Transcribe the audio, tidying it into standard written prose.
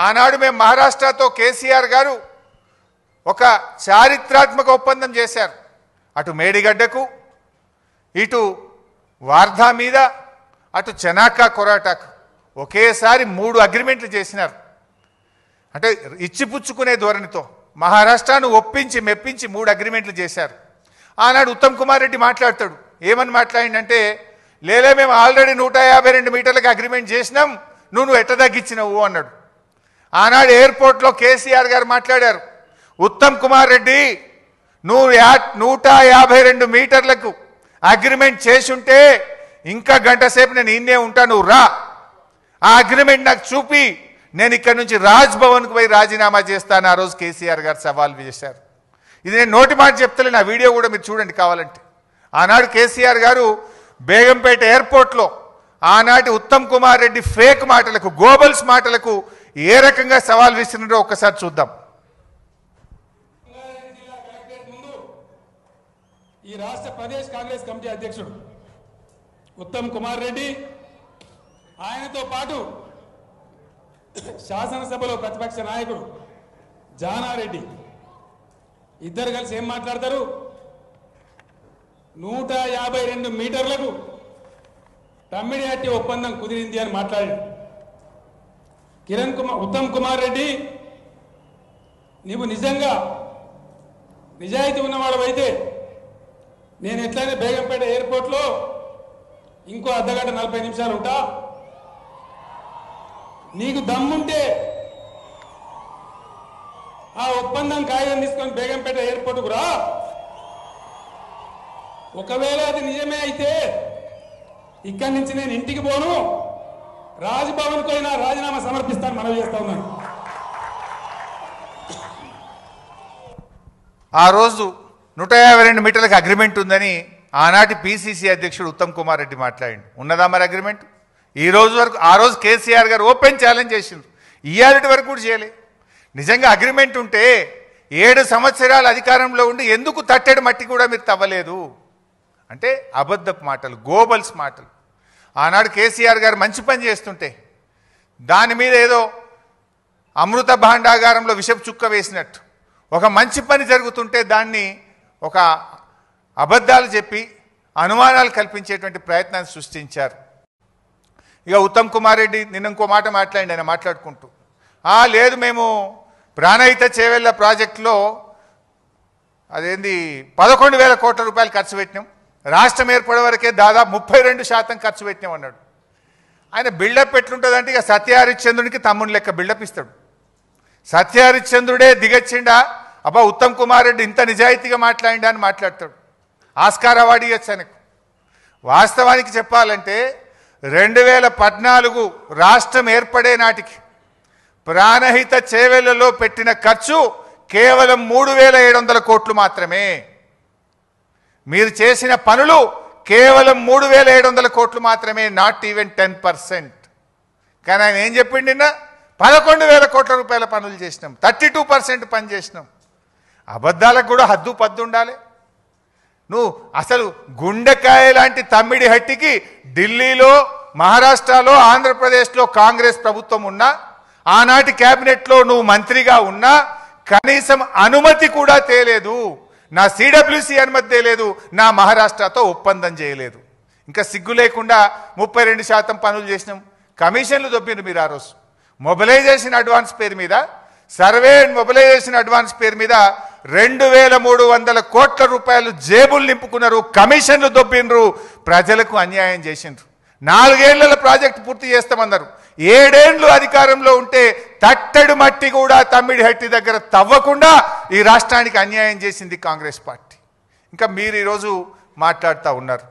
ఆనాడు మేము మహారాష్ట్రతో కేసీఆర్ గారు ఒక చారిత్రాత్మక ఒప్పందం చేశారు. అటు మేడిగడ్డకు, ఇటు వార్ధా మీద, అటు చెనాకా కొరాటాకు ఒకేసారి 3 అగ్రిమెంట్లు చేసినారు. అంటే ఇచ్చిపుచ్చుకునే ధోరణితో మహారాష్ట్రను ఒప్పించి మెప్పించి 3 అగ్రిమెంట్లు చేశారు. ఆనాడు ఉత్తమ్ కుమార్ రెడ్డి మాట్లాడతాడు. ఏమని మాట్లాడిందంటే, లేలే మేము ఆల్రెడీ 152 మీటర్లకు అగ్రిమెంట్ చేసినాం, నువ్వు ఎట్ట తగ్గించినవు అన్నాడు. ఆనాడు ఎయిర్పోర్ట్లో కేసీఆర్ గారు మాట్లాడారు, ఉత్తమ్ కుమార్ రెడ్డి నువ్వు 152 మీటర్లకు అగ్రిమెంట్ చేసుంటే ఇంకా గంట సేపు నేను ఇన్నే ఉంటా, నువ్వు రా, ఆ అగ్రిమెంట్ నాకు చూపి నేను ఇక్కడ నుంచి రాజ్ భవన్కు పోయి రాజీనామా చేస్తాను. ఆ రోజు కేసీఆర్ గారు సవాల్ చేశారు. ఇది నేను నోటి మాట చెప్తలే, నా వీడియో కూడా మీరు చూడండి కావాలంటే. ఆనాడు కేసీఆర్ గారు బేగంపేట ఎయిర్పోర్ట్లో ఆనాటి ఉత్తమ్ కుమార్ రెడ్డి ఫేక్ మాటలకు, గోబల్స్ మాటలకు ఏ రకంగా సవాల్ విసిరినారో ఒక్కసారి చూద్దాం. ఈ రాష్ట్ర ప్రదేశ్ కాంగ్రెస్ కమిటీ అధ్యక్షుడు ఉత్తమ్ కుమార్ రెడ్డి, ఆయనతో పాటు శాసనసభలో ప్రతిపక్ష నాయకుడు జానారెడ్డి ఇద్దరు కలిసి ఏం మాట్లాడతారు? 152 మీటర్లకు తమ్మిడిహట్టి ఒప్పందం కుదిరింది అని మాట్లాడాడు. ఉత్తమ్ కుమార్ రెడ్డి, నీవు నిజంగా నిజాయితీ ఉన్నవాడు అయితే నేను ఎట్లయినా బేగంపేట ఎయిర్పోర్ట్లో ఇంకో అర్ధగంట 40 నిమిషాలు ఉంటా. నీకు దమ్ముంటే ఆ ఒప్పందం కాగితం తీసుకొని బేగంపేట ఎయిర్పోర్టుకు రా. ఒకవేళ అది నిజమే అయితే ఇక్కడి నుంచి నేను ఇంటికి పోను, రాజ్భవన్కు అయినా రాజీనామా సమర్పిస్తాను మనవి చేస్తా ఉన్నాను. ఆ రోజు 152 మీటర్లకు అగ్రిమెంట్ ఉందని ఆనాటి పిసిసి అధ్యక్షుడు ఉత్తమ్ కుమార్ రెడ్డి మాట్లాడిండు. ఉన్నదా మరి అగ్రిమెంట్? ఈ రోజు వరకు, ఆ రోజు కేసీఆర్ గారు ఓపెన్ ఛాలెంజ్ చేసిండ్రు, ఇయ్యాలటి వరకు కూడా చేయలే. నిజంగా అగ్రిమెంట్ ఉంటే 7 సంవత్సరాలు అధికారంలో ఉండి ఎందుకు తట్టెడు మట్టి కూడా మీరు తవ్వలేదు అంటే అబద్ధపు మాటలు, గోబల్స్ మాటలు. ఆనాడు కేసీఆర్ గారు మంచి పని చేస్తుంటే దాని మీద ఏదో అమృత భాండాగారంలో విషపు చుక్క వేసినట్టు, ఒక మంచి పని జరుగుతుంటే దాన్ని ఒక అబద్ధాలు చెప్పి అనుమానాలు కల్పించేటువంటి ప్రయత్నాన్ని సృష్టించారు. ఇక ఉత్తమ్ కుమార్ రెడ్డి నిన్న ఇంకో మాట మాట్లాడి, ఆయన మాట్లాడుకుంటూ, లేదు మేము ప్రాణహిత చేవెళ్ళ ప్రాజెక్టులో అదేంది 11,000 కోట్ల రూపాయలు ఖర్చు పెట్టినాం, రాష్ట్రం ఏర్పడే వరకే దాదాపు 32% ఖర్చు పెట్టినాం అన్నాడు. ఆయన బిల్డప్ ఎట్లుంటుందంటే ఇక సత్యహరిశ్చంద్రునికి తమ్ముని లెక్క బిల్డప్ ఇస్తాడు. సత్యహరిశ్చంద్రుడే దిగచ్చిండా, అబ్బా ఉత్తమ్ కుమార్ రెడ్డి ఇంత నిజాయితీగా మాట్లాడిండా అని మాట్లాడతాడు. ఆస్కార్ అవార్డు ఇవ్వచ్చు ఆయనకు. వాస్తవానికి చెప్పాలంటే 2014 రాష్ట్రం ఏర్పడే నాటికి ప్రాణహిత చేవెళ్లలో పెట్టిన ఖర్చు కేవలం 3,700 కోట్లు మాత్రమే. మీరు చేసిన పనులు కేవలం 3,700 కోట్లు మాత్రమే, నాట్ ఈవెన్ 10%. కానీ ఆయన ఏం చెప్పిండు నిన్న? 11,000 కోట్ల రూపాయల పనులు చేసినాం, 32% పని చేసినాం. అబద్ధాలకు కూడా హద్దు పద్దు ఉండాలి. నువ్వు అసలు గుండెకాయ లాంటి తమ్మిడి హట్టికి ఢిల్లీలో, మహారాష్ట్రలో, ఆంధ్రప్రదేశ్లో కాంగ్రెస్ ప్రభుత్వం ఉన్నా, ఆనాటి క్యాబినెట్లో నువ్వు మంత్రిగా ఉన్నా కనీసం అనుమతి కూడా తేలేదు. నా సిడబ్ల్యూసి అనుమతి తేలేదు, నా మహారాష్ట్రతో ఒప్పందం చేయలేదు. ఇంకా సిగ్గు లేకుండా 32% పనులు చేసినాం. కమిషన్లు దొబ్బిండ్రు మీరు. ఆ రోజు మొబిలైజేషన్ అడ్వాన్స్ పేరు మీద, సర్వే అండ్ మొబిలైజేషన్ అడ్వాన్స్ పేరు మీద 2,300 కోట్ల రూపాయలు జేబులు నింపుకున్నారు, కమిషన్లు దొబ్బిండ్రు, ప్రజలకు అన్యాయం చేసిండ్రు. 4 ఏళ్ల ప్రాజెక్టు పూర్తి చేస్తామన్నారు. 7 ఏళ్లు అధికారంలో ఉంటే తట్టెడు మట్టి కూడా తమ్మిడి హట్టి దగ్గర తవ్వకుండా ఈ రాష్ట్రానికి అన్యాయం చేసింది కాంగ్రెస్ పార్టీ. ఇంకా మీరు ఈరోజు మాట్లాడుతూ ఉన్నారు.